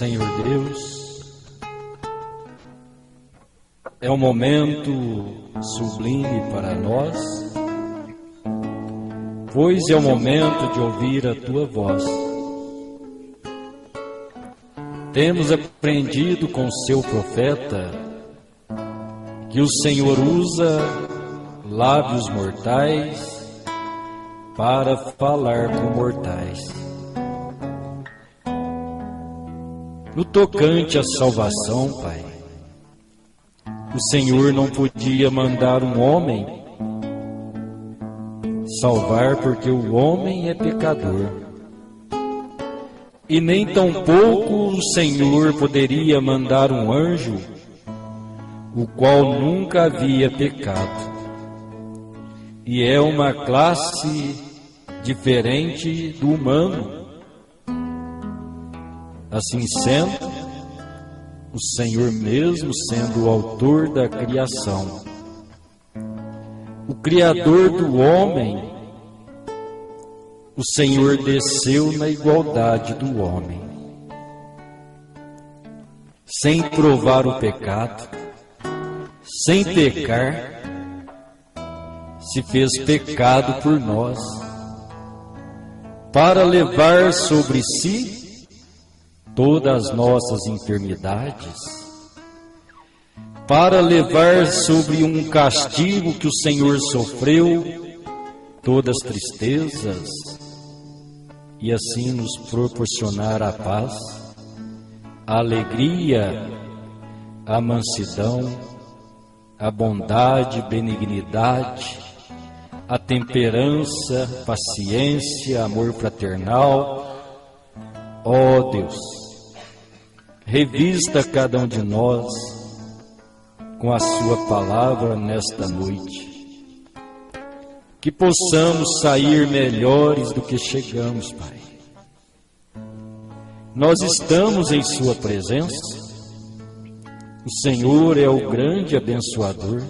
Senhor Deus, é um momento sublime para nós, pois é o momento de ouvir a Tua voz. Temos aprendido com o seu profeta que o Senhor usa lábios mortais para falar com mortais. No tocante à salvação, Pai, o Senhor não podia mandar um homem salvar, porque o homem é pecador. E nem tampouco o Senhor poderia mandar um anjo, o qual nunca havia pecado. E é uma classe diferente do humano. Assim sendo, o Senhor mesmo sendo o autor da criação, o Criador do homem, o Senhor desceu na igualdade do homem, sem provar o pecado, sem pecar, se fez pecado por nós, para levar sobre si todas as nossas enfermidades, para levar sobre um castigo que o Senhor sofreu, todas as tristezas, e assim nos proporcionar a paz, a alegria, a mansidão, a bondade, benignidade, a temperança, paciência, amor fraternal. Ó Deus, revista cada um de nós com a Sua palavra nesta noite, que possamos sair melhores do que chegamos, Pai. Nós estamos em Sua presença, o Senhor é o grande abençoador,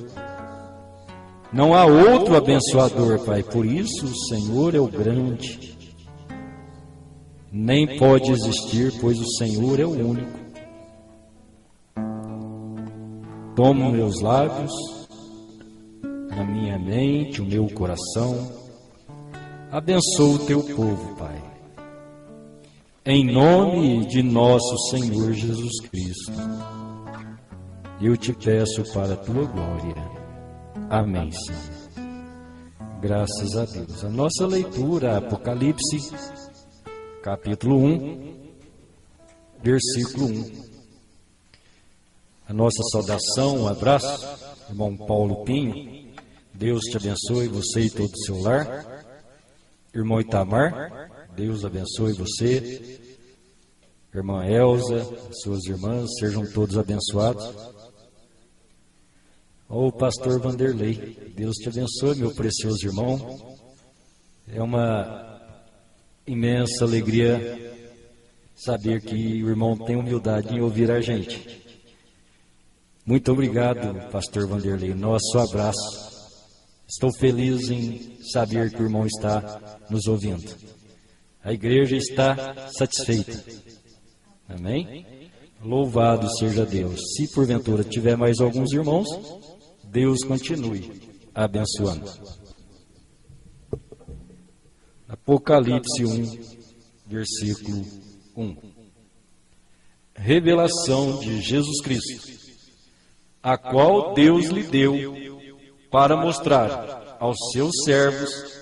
não há outro abençoador, Pai, por isso o Senhor é o grande, nem pode existir, pois o Senhor é o único. Toma meus lábios, a minha mente, o meu coração, abençoa o Teu povo, Pai. em nome de nosso Senhor Jesus Cristo, eu te peço para a tua glória. Amém, Senhor. Graças a Deus. A nossa leitura, Apocalipse, capítulo 1, versículo 1. A nossa saudação, um abraço, irmão Paulo Pinho. Deus te abençoe, você e todo o seu lar. Irmão Itamar, Deus abençoe você. Irmã Elza, suas irmãs, sejam todos abençoados. Ó, o pastor Vanderlei, Deus te abençoe, meu precioso irmão. É uma imensa alegria saber que o irmão tem humildade em ouvir a gente. Muito obrigado, pastor Vanderlei. Nosso abraço. Estou feliz em saber que o irmão está nos ouvindo. A igreja está satisfeita. Amém? Louvado seja Deus. Se porventura tiver mais alguns irmãos, Deus continue abençoando. Apocalipse 1, versículo 1. Revelação de Jesus Cristo, a qual Deus lhe deu para mostrar aos seus servos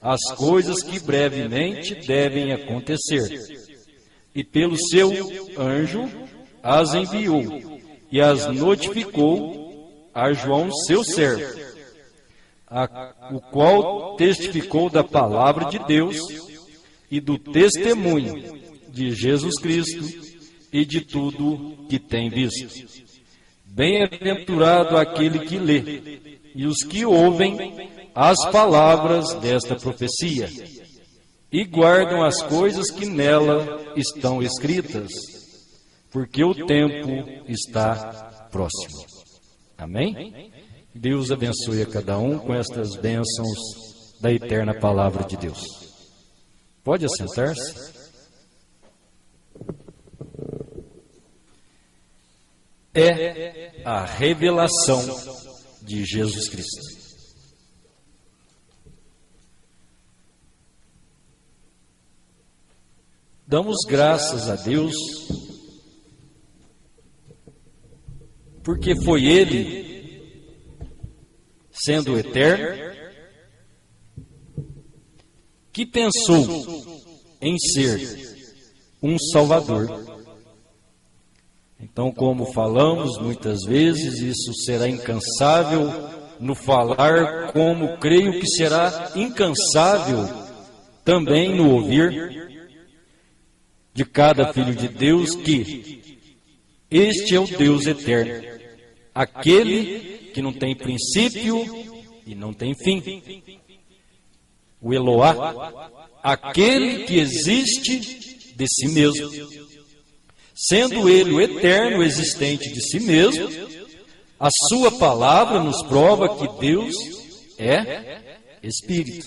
as coisas que brevemente devem acontecer. E pelo seu anjo as enviou e as notificou a João, seu servo, o qual testificou da palavra de Deus e do testemunho de Jesus Cristo e de tudo que tem visto. Bem-aventurado aquele que lê e os que ouvem as palavras desta profecia e guardam as coisas que nela estão escritas, porque o tempo está próximo. Amém? Deus abençoe a cada um com estas bênçãos da eterna palavra de Deus. Pode assentar-se? É a revelação de Jesus Cristo. Damos graças a Deus, porque foi Ele, sendo eterno, que pensou em ser um Salvador. Então, como falamos muitas vezes, isso será incansável no falar, como creio que será incansável também no ouvir de cada filho de Deus, que este é o Deus eterno, aquele que não tem princípio e não tem fim, o Eloá, aquele que existe de si mesmo. Sendo Ele o eterno existente de si mesmo, a sua palavra nos prova que Deus é Espírito.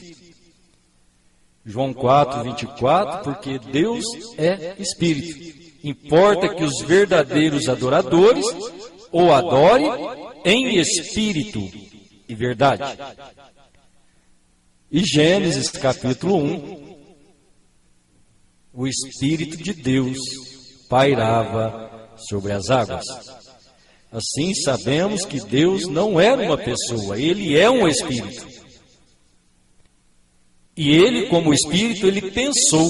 João 4, 24, porque Deus é Espírito. Importa que os verdadeiros adoradores o adorem em Espírito e verdade. E Gênesis capítulo 1, o Espírito de Deus pairava sobre as águas. Assim sabemos que Deus não era uma pessoa, Ele é um Espírito. E Ele, como Espírito, Ele pensou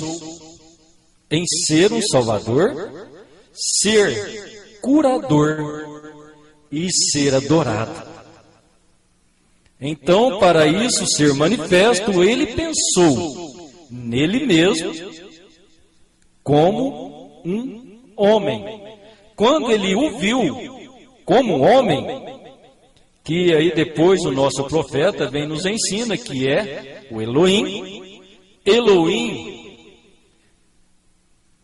em ser um Salvador, ser curador e ser adorado. Então, para isso ser manifesto, Ele pensou nele mesmo como um homem. Quando Ele o viu como um homem, que aí depois o nosso profeta vem nos ensina que é o Elohim. Elohim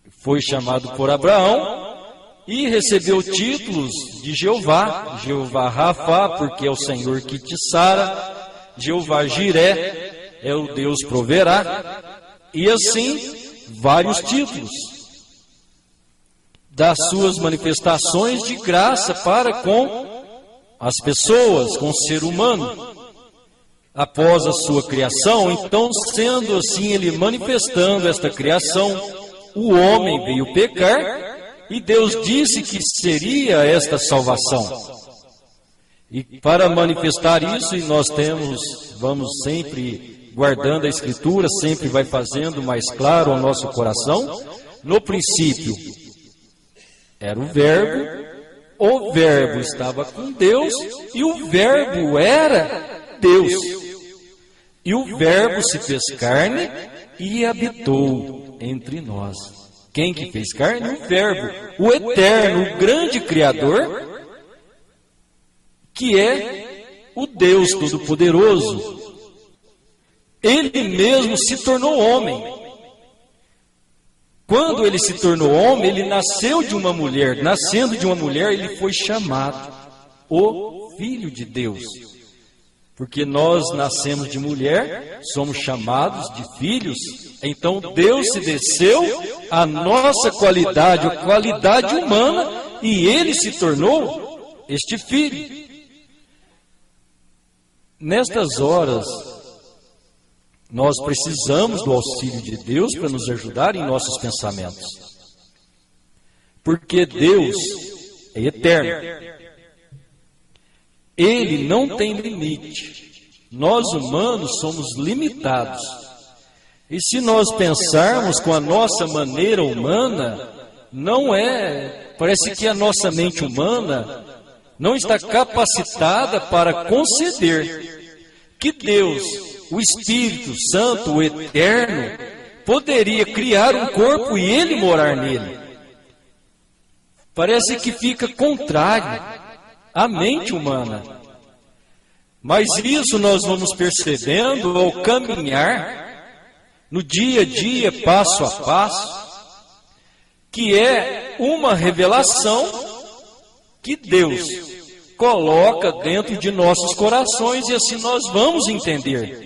foi chamado por Abraão e recebeu títulos de Jeová, Jeová Rafá, porque é o Senhor que te sara, Jeová Jiré, é o Deus proverá, e assim vários títulos das suas manifestações de graça para com as pessoas, com o ser humano, após a sua criação. Então, sendo assim, Ele manifestando esta criação, o homem veio pecar e Deus disse que seria esta salvação. E para manifestar isso, e nós vamos sempre guardando a Escritura, sempre vai fazendo mais claro ao nosso coração. No princípio era o Verbo estava com Deus e o Verbo era Deus. E o Verbo se fez carne e habitou entre nós. Quem que fez carne? O Verbo, o Eterno, o grande Criador, que é o Deus Todo-Poderoso. Ele mesmo se tornou homem. Quando ele se tornou homem, ele nasceu de uma mulher. Nascendo de uma mulher, ele foi chamado o Filho de Deus. Porque nós nascemos de mulher, somos chamados de filhos. Então Deus se desceu à nossa qualidade, a qualidade humana, e ele se tornou este Filho. Nestas horas, nós precisamos do auxílio de Deus para nos ajudar em nossos pensamentos. Porque Deus é eterno. Ele não tem limite. Nós humanos somos limitados. E se nós pensarmos com a nossa maneira humana, parece que a nossa mente humana não está capacitada para conceder que Deus, o Espírito Santo, o Eterno, poderia criar um corpo e ele morar nele. Parece que fica contrário à mente humana. Mas isso nós vamos percebendo ao caminhar no dia a dia, passo a passo, que é uma revelação que Deus coloca dentro de nossos corações, e assim nós vamos entender.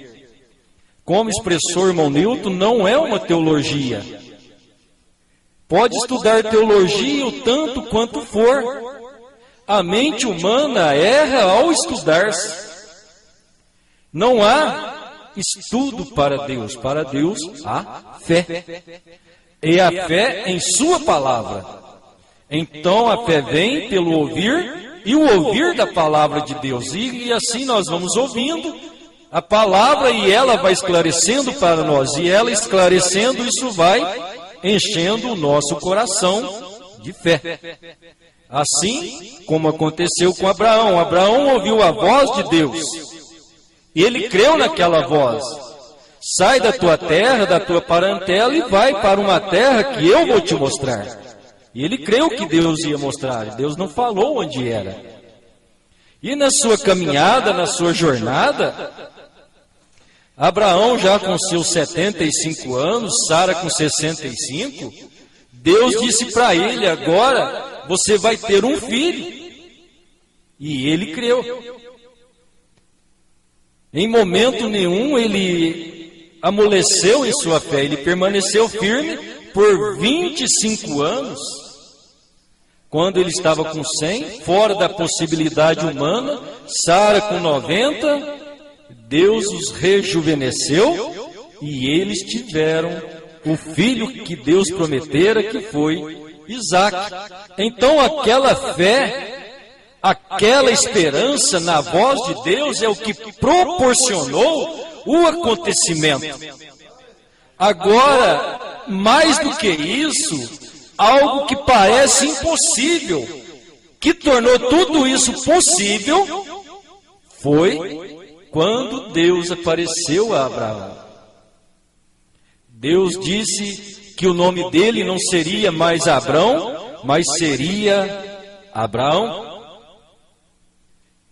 Como expressou o irmão Newton, não é uma teologia. Pode estudar teologia o tanto quanto for. A mente humana erra ao estudar-se. Não há estudo para Deus. Para Deus há fé. E a fé em sua palavra. Então a fé vem pelo ouvir, e o ouvir da palavra de Deus. E assim nós vamos ouvindo a palavra, e ela vai esclarecendo para nós. E ela esclarecendo, isso vai enchendo o nosso coração de fé. Assim como aconteceu com Abraão. Abraão ouviu a voz de Deus. E ele creu naquela voz. Sai da tua terra, da tua parentela, e vai para uma terra que eu vou te mostrar. E ele creu que Deus ia mostrar. Deus não falou onde era. E na sua caminhada, na sua jornada, Abraão já com seus 75 anos, Sara com 65, Deus disse para ele: agora você vai ter um filho. E ele creu. Em momento nenhum ele amoleceu em sua fé. Ele permaneceu firme por 25 anos. Quando ele estava com 100, fora da possibilidade humana, Sara com 90, Deus os rejuvenesceu e eles tiveram o filho que Deus prometera, que foi Isaque. Então aquela fé, aquela esperança na voz de Deus é o que proporcionou o acontecimento. Agora, mais do que isso, algo que parece impossível, que tornou tudo isso possível, foi quando Deus apareceu a Abraão. Deus disse que o nome dele não seria mais Abrão, mas seria Abraão.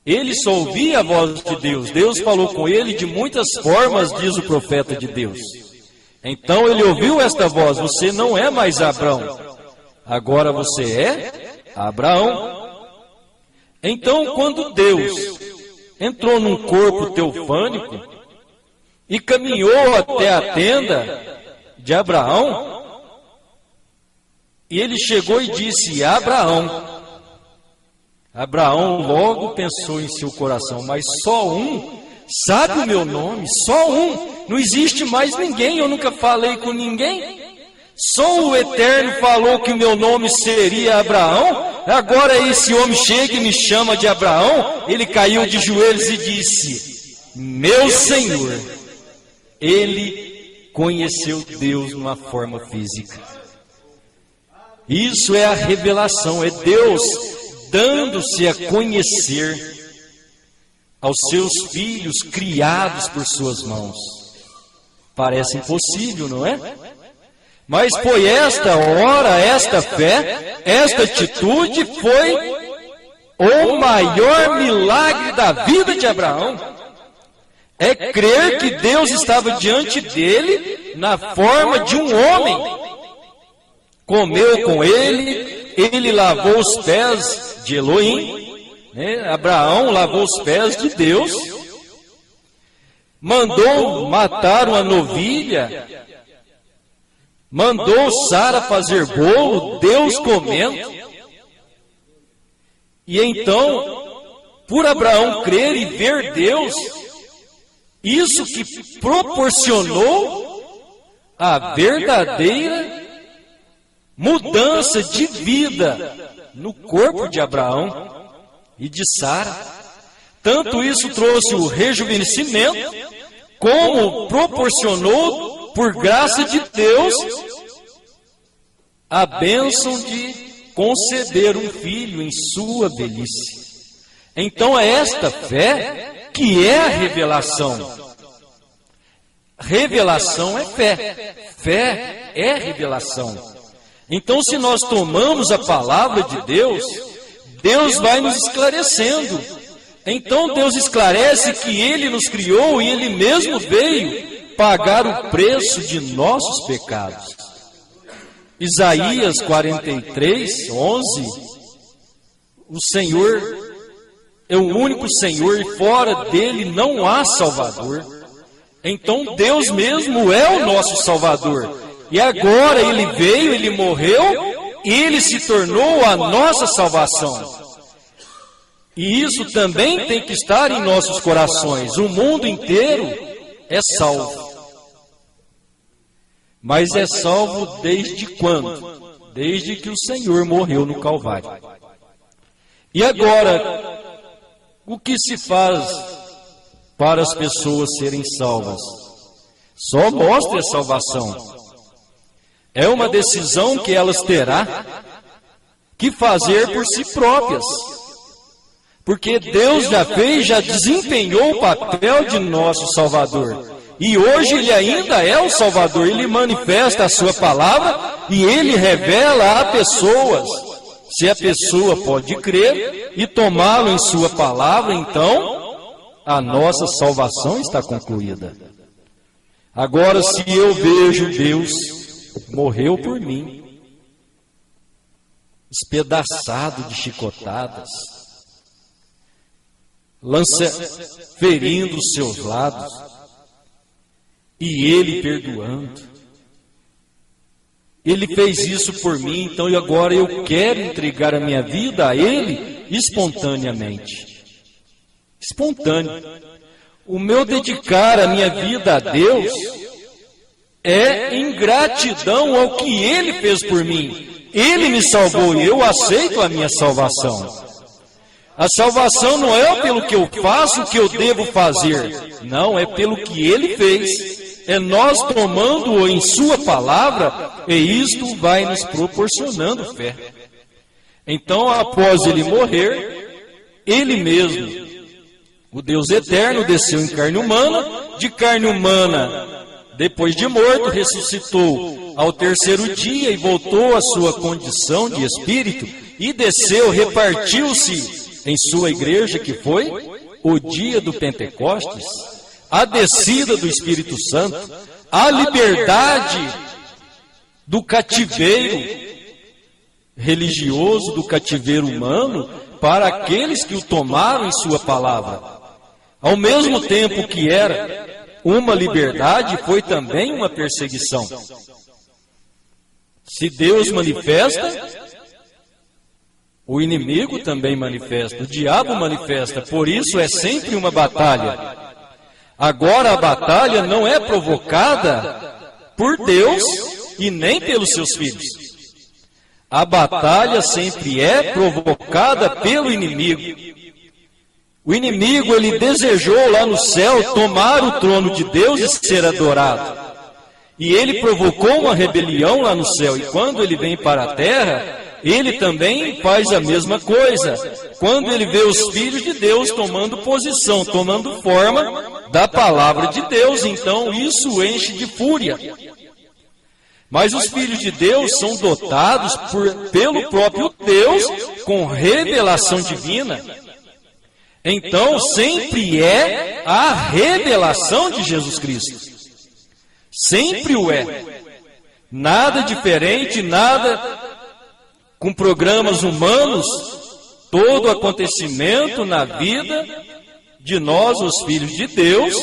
Ele só ouvia a voz de Deus. Deus falou com ele de muitas formas, diz o profeta de Deus. Então ele ouviu esta voz: você não é mais Abrão, agora você é Abraão. Então, quando Deus entrou num corpo teofânico e caminhou até a tenda de Abraão, e ele chegou e disse: Abraão. Abraão logo pensou em seu coração: mas só um sabe o meu nome, só um, não existe mais ninguém, eu nunca falei com ninguém. Só o Eterno falou que o meu nome seria Abraão. Agora esse homem chega e me chama de Abraão. Ele caiu de joelhos e disse: meu Senhor. Ele conheceu Deus numa forma física. Isso é a revelação, é Deus dando-se a conhecer aos seus filhos criados por suas mãos. Parece impossível, não é? Mas foi esta hora, esta fé, esta atitude foi o maior milagre da vida de Abraão. É crer que Deus estava diante dele na forma de um homem. Comeu com ele, ele lavou os pés de Elohim, né? Abraão lavou os pés de Deus, mandou matar uma novilha, mandou Sara fazer bolo, Deus comendo. E então, por Abraão crer e ver Deus, isso que proporcionou a verdadeira mudança de vida no corpo de Abraão e de Sara. Tanto isso trouxe o rejuvenescimento, como proporcionou, por graça de Deus, a bênção de conceder um filho em sua velhice. Então é esta fé que é a revelação. Revelação é fé. Fé é revelação. Então, se nós tomamos a palavra de Deus, Deus vai nos esclarecendo. Então, Deus esclarece que Ele nos criou e Ele mesmo veio pagar o preço de nossos pecados. Isaías 43, 11, o Senhor é o único Senhor e fora dele não há Salvador. Então Deus mesmo é o nosso Salvador. E agora Ele veio, Ele morreu, e Ele se tornou a nossa salvação. E isso também tem que estar em nossos corações. O mundo inteiro é salvo. Mas é salvo desde quando? Desde que o Senhor morreu no Calvário. E agora, o que se faz para as pessoas serem salvas? Só mostra a salvação. É uma decisão que elas terão que fazer por si próprias. Porque Deus já fez, já desempenhou o papel de nosso Salvador. E hoje Ele ainda é o Salvador. Ele manifesta a sua palavra e Ele revela a pessoas. Se a pessoa pode crer e tomá-lo em sua palavra, então a nossa salvação está concluída. Agora, se eu vejo Deus morreu por mim, espedaçado de chicotadas, ferindo os seus lados, e Ele perdoando. Ele fez isso por mim, então agora eu quero entregar a minha vida a Ele espontaneamente. Espontâneo. O meu dedicar a minha vida a Deus é em gratidão ao que Ele fez por mim. Ele me salvou e eu aceito a minha salvação. A salvação não é pelo que eu faço, o que eu devo fazer. Não, é pelo que Ele fez. É nós tomando-o em sua palavra, e isto vai nos proporcionando fé. Então, após Ele morrer, Ele mesmo, o Deus eterno, desceu em carne humana, de carne humana, depois de morto, ressuscitou ao terceiro dia e voltou à sua condição de espírito, e desceu, repartiu-se em sua igreja, que foi o dia do Pentecostes, a descida do Espírito Santo, a liberdade do cativeiro religioso, do cativeiro humano, para aqueles que o tomaram em sua palavra. Ao mesmo tempo que era uma liberdade, foi também uma perseguição. Se Deus manifesta, o inimigo também manifesta, o diabo manifesta, por isso é sempre uma batalha. Agora a batalha não é provocada por Deus, e nem pelos seus filhos. A batalha sempre é provocada pelo inimigo. O inimigo, ele desejou lá no céu tomar o trono de Deus e ser adorado. E ele provocou uma rebelião lá no céu. E quando ele vem para a terra, ele também faz a mesma coisa. Quando ele vê os filhos de Deus tomando posição, tomando forma da palavra de Deus, então isso enche de fúria. Mas os filhos de Deus são dotados pelo próprio Deus com revelação divina. Então sempre é a revelação de Jesus Cristo. Sempre o é. Nada diferente, nada com programas humanos. Todo acontecimento na vida de nós, os filhos de Deus,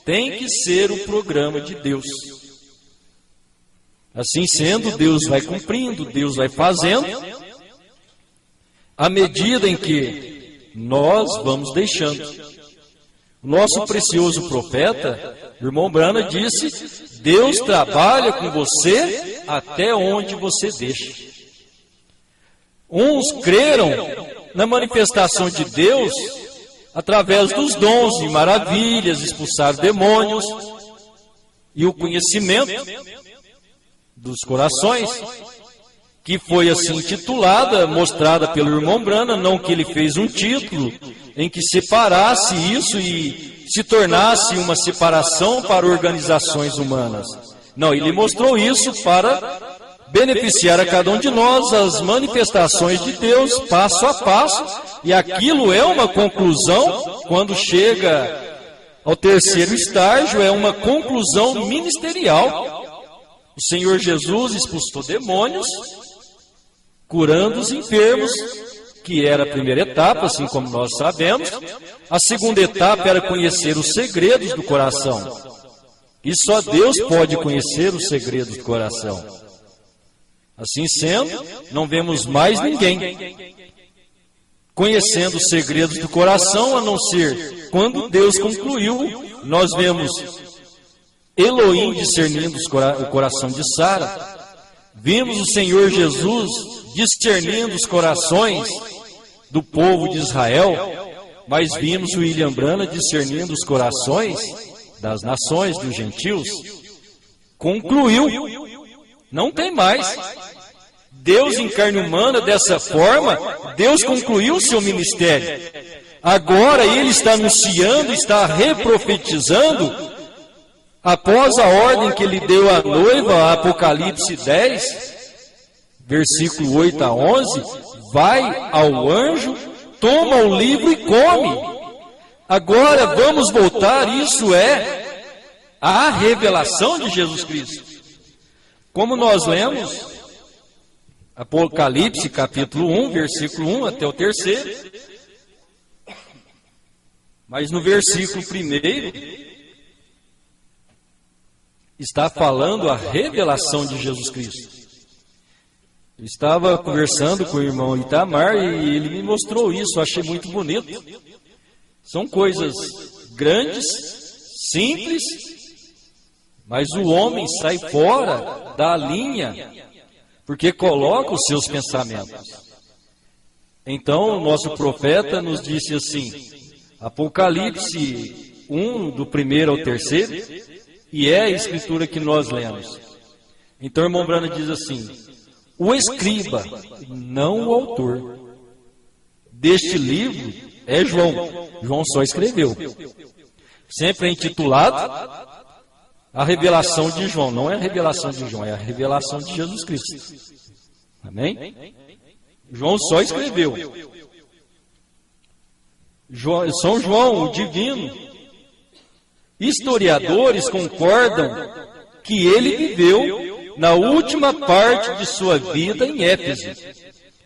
tem que ser o programa de Deus. Assim sendo, Deus vai cumprindo, Deus vai fazendo, à medida em que nós vamos deixando. O nosso precioso profeta, irmão Brana, disse: Deus trabalha com você até onde você deixa. Uns creram na manifestação de Deus através dos dons e maravilhas, expulsar demônios e o conhecimento dos corações, que foi assim intitulada, mostrada pelo irmão Brana, não que ele fez um título em que separasse isso e se tornasse uma separação para organizações humanas. Não, ele mostrou isso para beneficiar a cada um de nós as manifestações de Deus, passo a passo, e aquilo é uma conclusão, quando chega ao terceiro estágio, é uma conclusão ministerial. O Senhor Jesus expulsou demônios, curando os enfermos, que era a primeira etapa, assim como nós sabemos. A segunda etapa era conhecer os segredos do coração. E só Deus pode conhecer os segredos do coração. Assim sendo, não vemos mais ninguém conhecendo os segredos do coração, a não ser quando Deus concluiu. Nós vemos Elohim discernindo o coração de Sara. Vimos o Senhor Jesus discernindo os corações do povo de Israel. Mas vimos o William Brana discernindo os corações das nações, dos gentios. Concluiu. Não tem mais. Deus em carne humana, dessa forma, Deus concluiu o seu ministério. Agora Ele está anunciando, está reprofetizando, após a ordem que Ele deu à noiva, Apocalipse 10, versículo 8 a 11, vai ao anjo, toma o livro e come. Agora vamos voltar, isso é a revelação de Jesus Cristo. Como nós lemos, Apocalipse capítulo 1, versículo 1 até o 3º, mas no versículo 1º, está falando a revelação de Jesus Cristo. Eu estava conversando com o irmão Itamar e ele me mostrou isso, eu achei muito bonito. São coisas grandes, simples, mas o homem sai fora da linha, porque coloca os seus pensamentos. Então, o nosso profeta nos disse assim, Apocalipse 1, do 1º ao 3º, e é a escritura que nós lemos. Então, o irmão Brana diz assim: o escriba, não o autor deste livro, é João. João só escreveu. Sempre é intitulado a revelação de João. Não é a revelação de João, é a revelação de Jesus Cristo. Amém? João só escreveu. São João, o divino. Historiadores concordam que ele viveu na última parte de sua vida em Éfeso.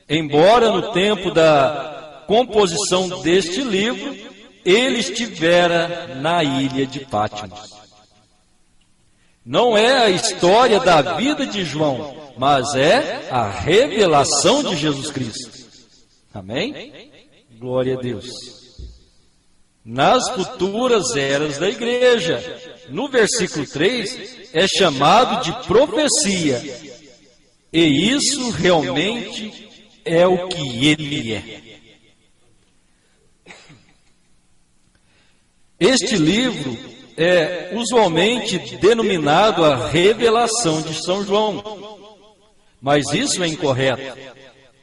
Embora no tempo da composição deste livro, ele estivera na ilha de Patmos. Não é a história da vida de João, mas é a revelação de Jesus Cristo. Amém? Glória a Deus. nas futuras eras da igreja. No versículo 3, é chamado de profecia. E isso realmente é o que ele é. Este livro é usualmente denominado a Revelação de São João, mas isso é incorreto.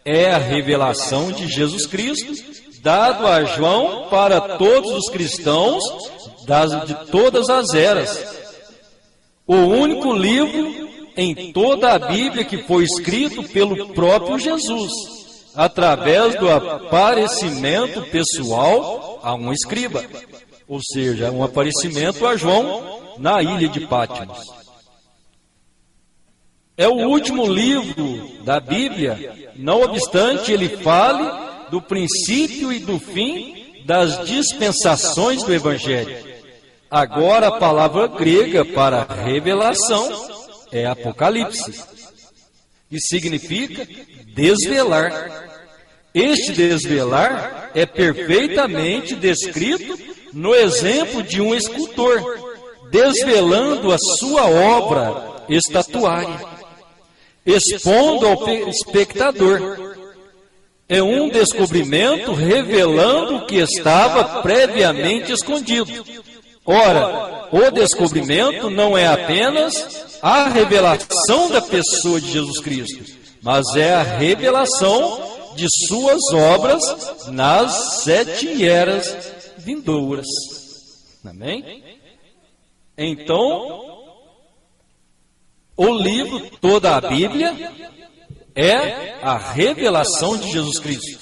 É a revelação de Jesus Cristo, dado a João para todos os cristãos de todas as eras. O único livro em toda a Bíblia que foi escrito pelo próprio Jesus, através do aparecimento pessoal a um escriba, ou seja, um aparecimento a João na ilha de Patmos. É o último livro da Bíblia, não obstante ele fale do princípio e do fim das dispensações do Evangelho. Agora a palavra grega para revelação é Apocalipse, que significa desvelar. Este desvelar é perfeitamente descrito no exemplo de um escultor, desvelando a sua obra estatuária, expondo ao espectador. É um descobrimento revelando o que estava previamente escondido. Ora, o descobrimento não é apenas a revelação da pessoa de Jesus Cristo, mas é a revelação de suas obras nas 7 eras vindouras. Amém? Então, o livro, toda a Bíblia, é a revelação de Jesus Cristo.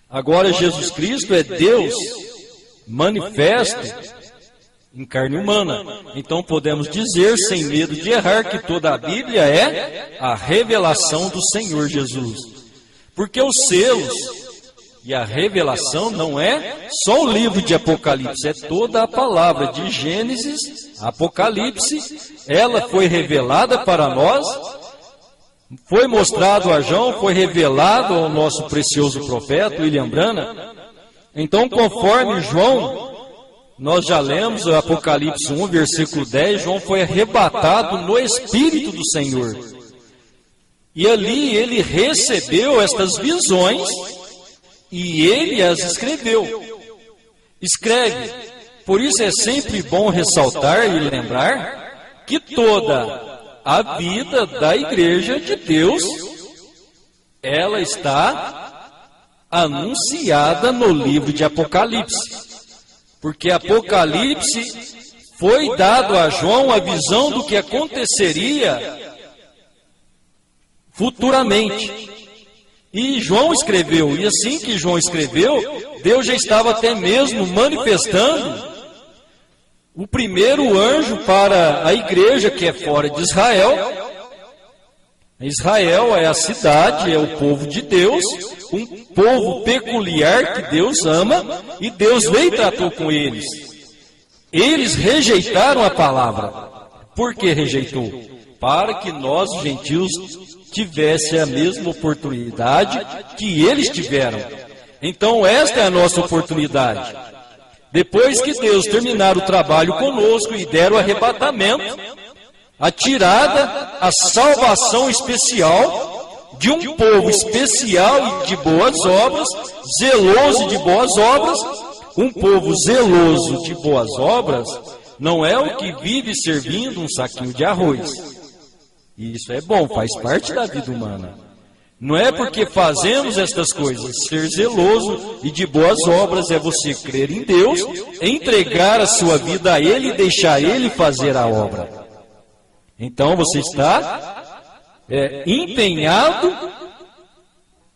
Agora, Jesus Cristo é Deus manifesto em carne humana. Então podemos dizer, sem medo de errar, que toda a Bíblia é a revelação do Senhor Jesus. Porque os selos e a revelação não é só o livro de Apocalipse, é toda a palavra de Gênesis, Apocalipse. Ela foi revelada para nós, foi mostrado a João, foi revelado ao nosso precioso profeta, William Branham. Então, conforme João, nós já lemos o Apocalipse 1, versículo 10, João foi arrebatado no Espírito do Senhor. E ali ele recebeu estas visões e ele as escreveu. Escreve. Por isso é sempre bom ressaltar e lembrar que toda a vida da Igreja de Deus, ela está anunciada no livro de Apocalipse. Porque Apocalipse foi dado a João a visão do que aconteceria futuramente. E João escreveu, e assim que João escreveu, Deus já estava até mesmo manifestando o primeiro anjo para a igreja que é fora de Israel. Israel é a cidade, é o povo de Deus, um povo peculiar que Deus ama, e Deus veio e tratou com eles. Eles rejeitaram a palavra. Por que rejeitou? Para que nós, gentios, tivesse a mesma oportunidade que eles tiveram. Então esta é a nossa oportunidade. Depois que Deus terminar o trabalho conosco e der o arrebatamento, a tirada, a salvação especial de um povo especial e de boas obras, zeloso de boas obras. Um povo zeloso de boas obras não é o que vive servindo um saquinho de arroz. Isso é bom, faz parte da vida humana. Não é porque fazemos estas coisas. Ser zeloso e de boas obras é você crer em Deus, entregar a sua vida a Ele e deixar Ele fazer a obra. Então você está empenhado,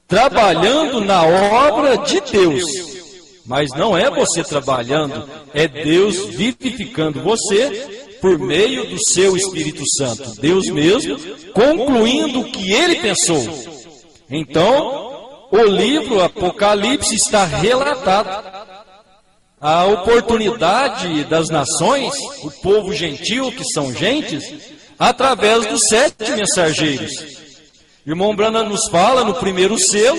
trabalhando na obra de Deus. Mas não é você trabalhando, é Deus vivificando você por meio do seu Espírito Santo. Deus mesmo concluindo o que Ele pensou. Então, o livro Apocalipse está relatado. A oportunidade das nações, o povo gentil, que são gentes, através dos 7 mensageiros. Irmão Branham nos fala no primeiro selo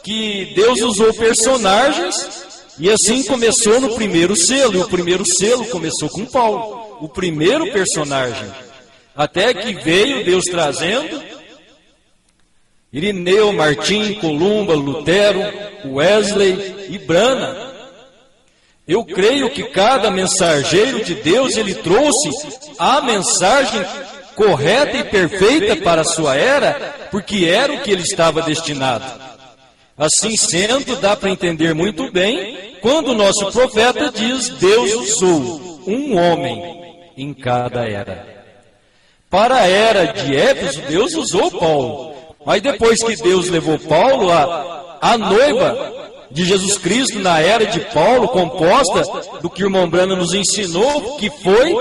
que Deus usou personagens E assim começou no primeiro selo, e o primeiro selo começou com Paulo, o primeiro personagem. Até que veio Deus trazendo Irineu, Martim, Columba, Lutero, Wesley e Branham. Eu creio que cada mensageiro de Deus, ele trouxe a mensagem correta e perfeita para a sua era, porque era o que ele estava destinado. Assim sendo, dá para entender muito bem quando o nosso profeta diz: Deus usou um homem em cada era. Para a era de Éfeso, Deus usou Paulo. Mas depois que Deus levou Paulo, a noiva de Jesus Cristo na era de Paulo, composta do que o irmão Branham nos ensinou, que foi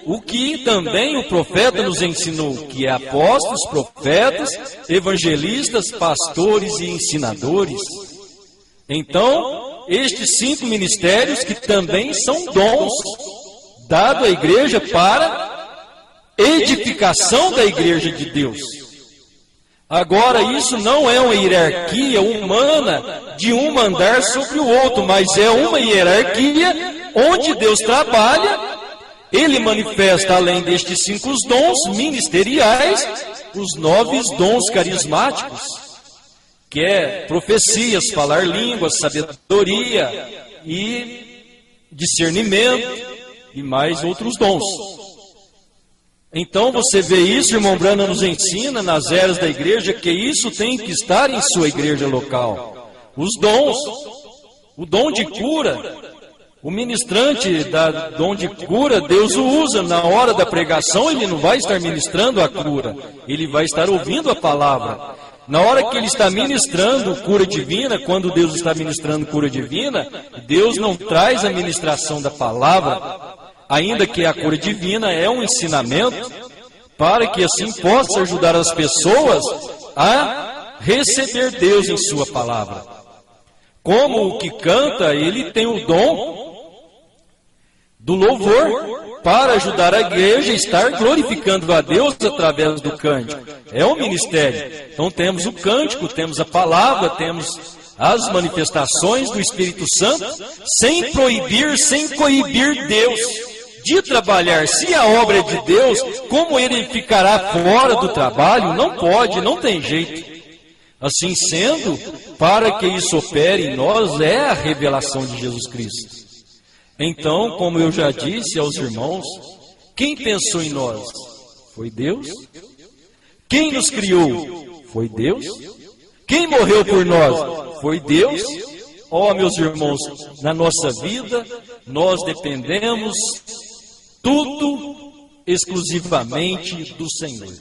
o que também o profeta nos ensinou, que é apóstolos, profetas, evangelistas, pastores e ensinadores. Então, estes 5 ministérios que também são dons dados à igreja para edificação da igreja de Deus. Agora, isso não é uma hierarquia humana de um mandar sobre o outro, mas é uma hierarquia onde Deus trabalha. Ele manifesta, além destes 5 dons ministeriais, os 9 dons carismáticos, que é profecias, falar línguas, sabedoria e discernimento e mais outros dons. Então você vê isso, irmão Branham nos ensina nas eras da igreja, que isso tem que estar em sua igreja local. Os dons, o dom de cura, o ministrante da dom de cura, Deus o usa. Na hora da pregação, ele não vai estar ministrando a cura, ele vai estar ouvindo a palavra. Na hora que ele está ministrando cura divina, quando Deus está ministrando cura divina, Deus não traz a ministração da palavra, ainda que a cura divina é um ensinamento, para que assim possa ajudar as pessoas a receber Deus em sua palavra. Como o que canta, ele tem o dom do louvor, para ajudar a igreja a estar glorificando a Deus através do cântico. É um ministério. Então temos o cântico, temos a palavra, temos as manifestações do Espírito Santo, sem proibir, sem coibir Deus de trabalhar. Se a obra é de Deus, como ele ficará fora do trabalho? Não pode, não tem jeito. Assim sendo, para que isso opere em nós, é a revelação de Jesus Cristo. Então, como eu já disse aos irmãos, quem pensou em nós? Foi Deus. Quem nos criou? Foi Deus. Quem morreu por nós? Foi Deus. Ó, meus irmãos, na nossa vida, nós dependemos tudo exclusivamente do Senhor.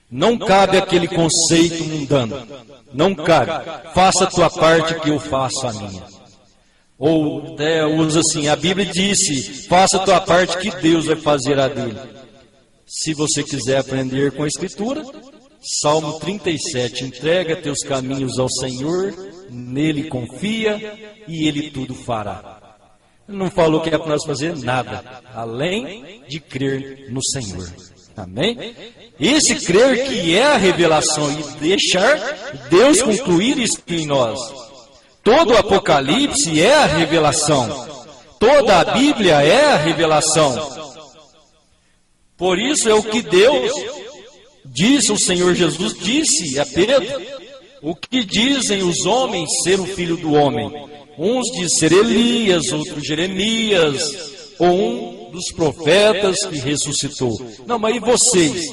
Não cabe aquele conceito mundano. Não cabe. Faça a tua parte que eu faço a minha. Ou usa assim, a Bíblia disse, faça a tua parte que Deus vai fazer a dele. Se você quiser aprender com a Escritura, Salmo 37, entrega teus caminhos ao Senhor, nele confia e ele tudo fará. Não falou que é para nós fazer nada, além de crer no Senhor. Amém? Esse crer que é a revelação e deixar Deus concluir isso em nós. Todo o Apocalipse é a revelação. Toda a Bíblia é a revelação. Por isso é o que Deus disse, o Senhor Jesus disse a Pedro, o que dizem os homens ser o Filho do Homem. Uns dizem ser Elias, outros Jeremias, ou um dos profetas que ressuscitou. Não, mas e vocês?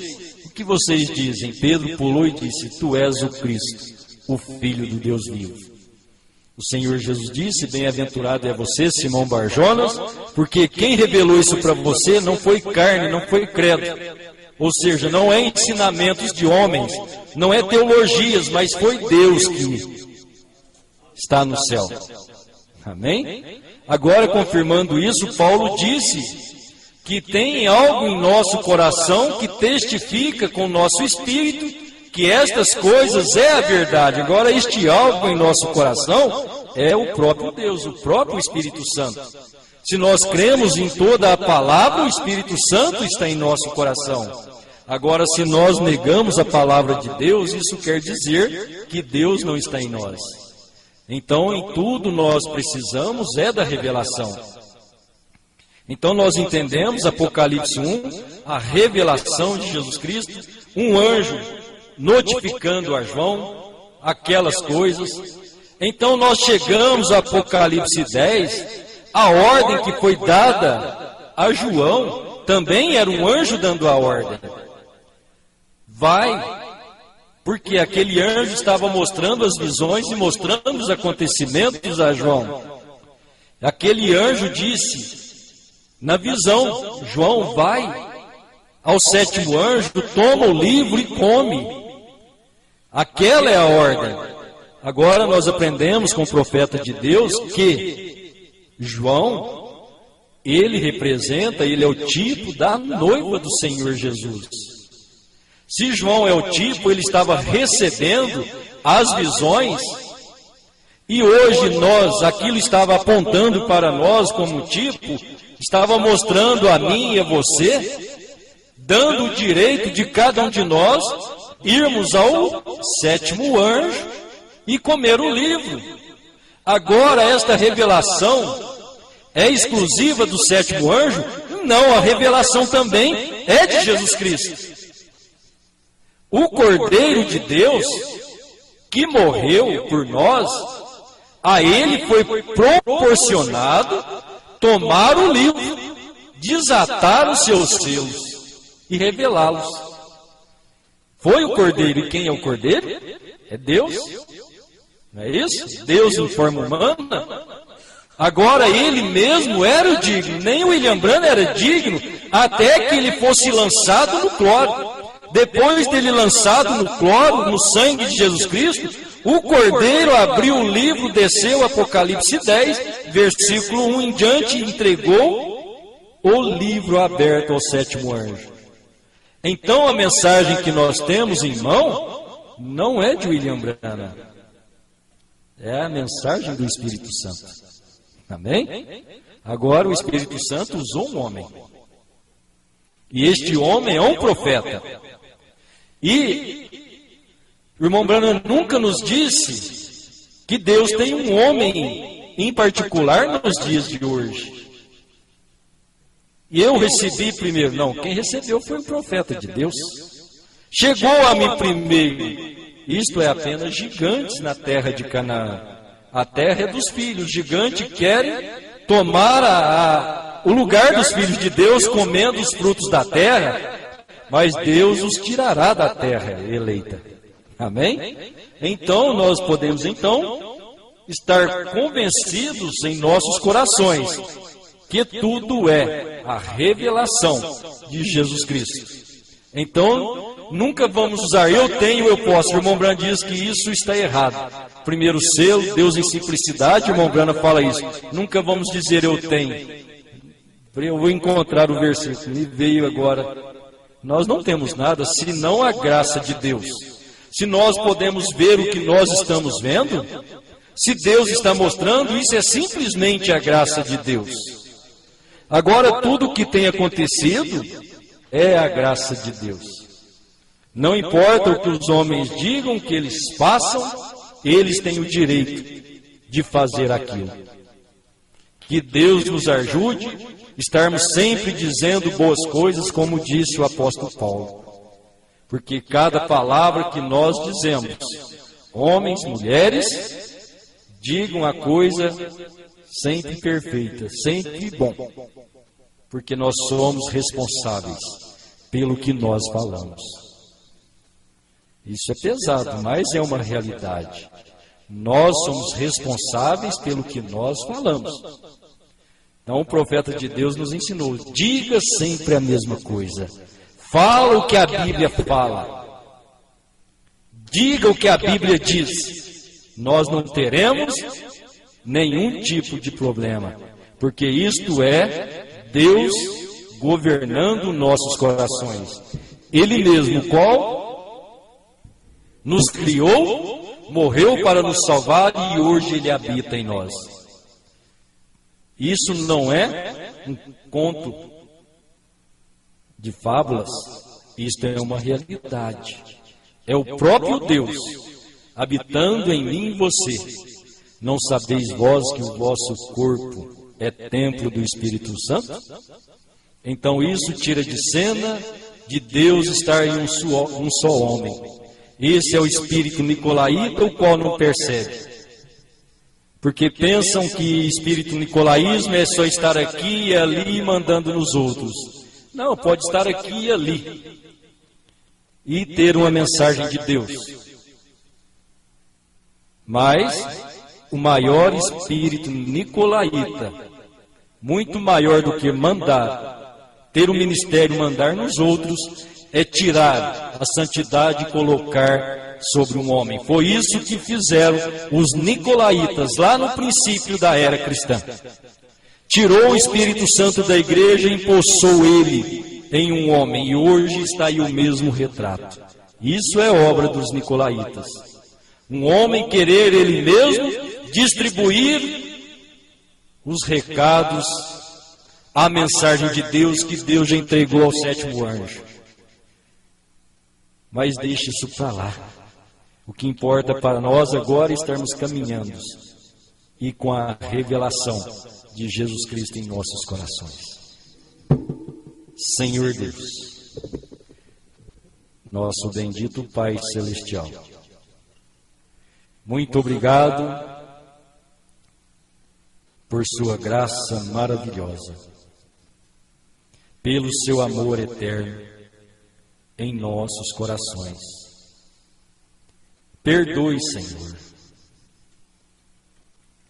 O que vocês dizem? Pedro pulou e disse, tu és o Cristo, o Filho do Deus vivo. O Senhor Jesus disse, bem-aventurado é você, Simão Barjonas, porque quem revelou isso para você não foi carne, não foi credo. Ou seja, não é ensinamentos de homens, não é teologias, mas foi Deus que está no céu. Amém? Agora, confirmando isso, Paulo disse que tem algo em nosso coração que testifica com o nosso espírito que estas coisas é a verdade. Agora, este algo em nosso coração é o próprio Deus, o próprio Espírito Santo. Se nós cremos em toda a palavra, o Espírito Santo está em nosso coração. Agora, se nós negamos a palavra de Deus, isso quer dizer que Deus não está em nós. Então, em tudo nós precisamos da revelação. Então, nós entendemos, Apocalipse 1, a revelação de Jesus Cristo, um anjo notificando a João aquelas coisas. Então, nós chegamos a Apocalipse 10, a ordem que foi dada a João, também era um anjo dando a ordem. Vai, porque aquele anjo estava mostrando as visões e mostrando os acontecimentos a João. Aquele anjo disse, na visão, João, vai ao 7º anjo, toma o livro e come. Aquela é a ordem. Agora nós aprendemos com o profeta de Deus que João, ele representa, ele é o tipo da noiva do Senhor Jesus. Se João é o tipo, ele estava recebendo as visões, e hoje nós, aquilo estava apontando para nós como tipo, estava mostrando a mim e a você, dando o direito de cada um de nós irmos ao 7º anjo e comer o livro. Agora, esta revelação é exclusiva do 7º anjo? Não, a revelação também é de Jesus Cristo. O Cordeiro de Deus, que morreu por nós, a ele foi proporcionado tomar o livro, desatar os seus selos e revelá-los. Foi o Cordeiro. E quem é o Cordeiro? É Deus. Não é isso? Deus em forma humana. Agora ele mesmo era o digno. Nem o William Branham era digno até que ele fosse lançado no cloro. Depois dele lançado no cloro, no sangue de Jesus Cristo, o Cordeiro abriu o livro, desceu Apocalipse 10, versículo 1 em diante, e entregou o livro aberto ao 7º anjo. Então a mensagem que nós temos em mão não é de William Branham, é a mensagem do Espírito Santo. Amém? Agora o Espírito Santo usou um homem. E este homem é um profeta. E o irmão Branham nunca nos disse que Deus tem um homem em particular nos dias de hoje. E eu recebi primeiro. Não, quem recebeu foi o profeta de Deus. Chegou a mim primeiro. Isto é apenas gigantes na terra de Canaã. A terra é dos filhos. Gigantes querem tomar o lugar dos filhos de Deus, comendo os frutos da terra, mas Deus os tirará da terra eleita. Amém? Então nós podemos estar convencidos em nossos corações que tudo é a revelação de Jesus Cristo. Então nunca vamos usar eu tenho, eu posso. O irmão Branham diz que isso está errado. Primeiro selo, Deus em simplicidade, o irmão Branham fala isso. Nunca vamos dizer eu tenho. Eu vou encontrar o versículo, me veio agora. Nós não temos nada senão a graça de Deus. Se nós podemos ver o que nós estamos vendo, se Deus está mostrando, isso é simplesmente a graça de Deus. Agora, tudo o que tem acontecido é a graça de Deus. Não importa o que os homens digam, que eles façam, eles têm o direito de fazer aquilo. Que Deus nos ajude estarmos sempre dizendo boas coisas, como disse o apóstolo Paulo. Porque cada palavra que nós dizemos, homens, mulheres, digam a coisa sempre perfeita, sempre bom. Porque nós somos responsáveis pelo que nós falamos. Isso é pesado, mas é uma realidade. Nós somos responsáveis pelo que nós falamos. Então o profeta de Deus nos ensinou, diga sempre a mesma coisa. Fala o que a Bíblia fala. Diga o que a Bíblia diz. Nós não teremos nenhum tipo de problema. Porque isto é Deus governando nossos corações. Ele mesmo, qual nos criou, morreu para nos salvar e hoje Ele habita em nós. Isso não é um conto de fábulas, isto é uma realidade. É o próprio Deus habitando em mim e você. Não sabeis vós que o vosso corpo é templo do Espírito Santo? Então isso tira de cena de Deus estar em um só homem. Esse é o espírito nicolaíta, o qual não percebe. Porque pensam que espírito nicolaísmo é só estar aqui e ali mandando nos outros. Não, pode estar aqui e ali e ter uma mensagem de Deus. Mas o maior espírito nicolaíta, muito maior do que mandar, ter o ministério mandar nos outros, é tirar a santidade e colocar sobre um homem. Foi isso que fizeram os nicolaítas lá no princípio da era cristã. Tirou o Espírito Santo da igreja e empossou ele em um homem. E hoje está aí o mesmo retrato. Isso é obra dos nicolaítas. Um homem querer ele mesmo distribuir os recados, a mensagem de Deus que Deus já entregou ao sétimo anjo. Mas deixe isso para lá. O que importa para nós agora é estarmos caminhando e com a revelação de Jesus Cristo em nossos corações. Senhor Deus, nosso bendito Pai Celestial, muito obrigado por sua graça maravilhosa, pelo seu amor eterno em nossos corações. Perdoe, Senhor,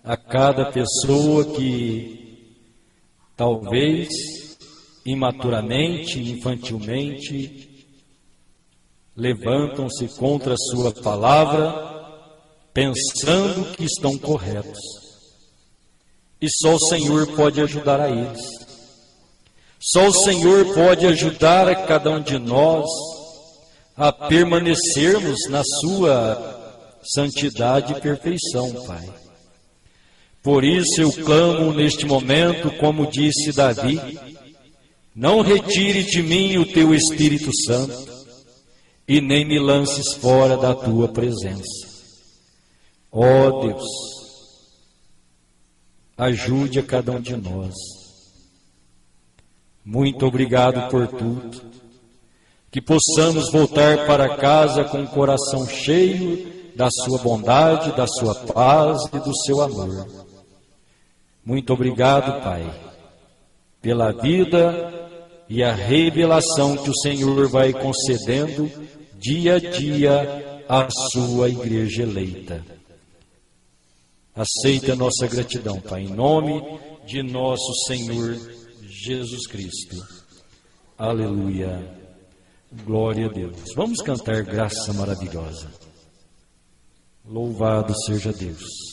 a cada pessoa que talvez imaturamente, infantilmente, levantam-se contra a sua palavra, pensando que estão corretos. E só o Senhor pode ajudar a eles. Só o Senhor pode ajudar a cada um de nós a permanecermos na sua santidade e perfeição, Pai. Por isso eu clamo neste momento, como disse Davi, não retire de mim o teu Espírito Santo e nem me lances fora da tua presença. Ó Deus, ajude a cada um de nós. Muito obrigado por tudo. Que possamos voltar para casa com o coração cheio da sua bondade, da sua paz e do seu amor. Muito obrigado, Pai, pela vida e a revelação que o Senhor vai concedendo dia a dia à sua igreja eleita. Aceita a nossa gratidão, Pai, em nome de nosso Senhor Jesus Cristo. Aleluia. Glória a Deus. Vamos cantar Graça Maravilhosa. Louvado seja Deus.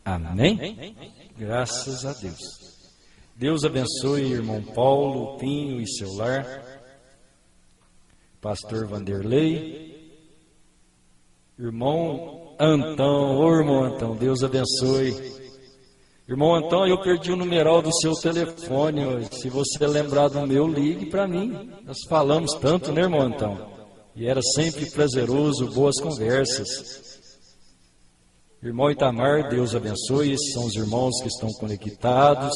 Amém? Graças a Deus. Deus abençoe irmão Paulo, Pinho e seu lar, pastor Vanderlei, irmão Antão, irmão Antão, Deus abençoe. Irmão Antão, eu perdi o numeral do seu telefone, se você lembrar do meu, ligue para mim. Nós falamos tanto, né, irmão Antão? E era sempre prazeroso, boas conversas. Irmão Itamar, Deus abençoe, esses são os irmãos que estão conectados.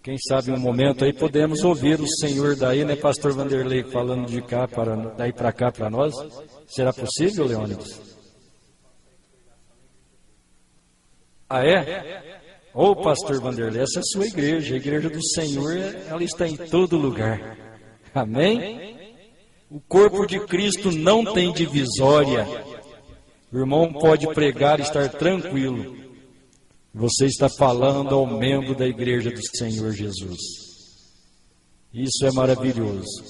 Quem sabe um momento aí podemos ouvir o Senhor daí, né, pastor Vanderlei, falando de cá, daí para cá para nós. Será possível, Leônidas? Ah, é? Ô, pastor Vanderlei, essa é a sua igreja. A igreja do Senhor, ela está em todo lugar. Amém? O corpo de Cristo não tem divisória. O irmão pode pregar e estar tranquilo. Você está falando ao membro da igreja do Senhor Jesus. Isso é maravilhoso.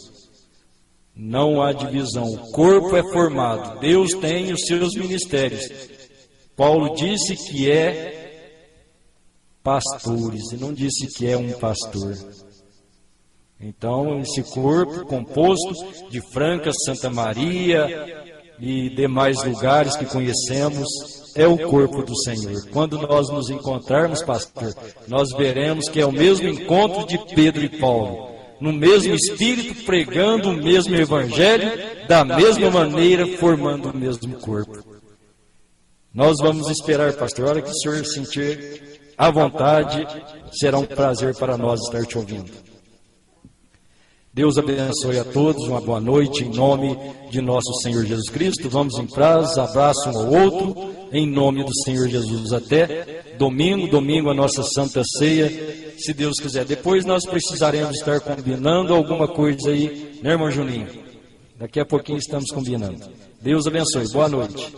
Não há divisão. O corpo é formado. Deus tem os seus ministérios. Paulo disse que é pastores e não disse que é um pastor. Então, esse corpo composto de Franca, Santa Maria e demais lugares que conhecemos é o corpo do Senhor. Quando nós nos encontrarmos, pastor, nós veremos que é o mesmo encontro de Pedro e Paulo, no mesmo espírito, pregando o mesmo evangelho, da mesma maneira, formando o mesmo corpo. Nós vamos esperar, pastor, a hora que o senhor sentir à vontade, será um prazer para nós estar te ouvindo. Deus abençoe a todos, uma boa noite, em nome de nosso Senhor Jesus Cristo. Vamos em paz, abraço um ao outro, em nome do Senhor Jesus. Até domingo a nossa Santa Ceia, se Deus quiser. Depois nós precisaremos estar combinando alguma coisa aí, né, irmão Juninho? Daqui a pouquinho estamos combinando. Deus abençoe, boa noite.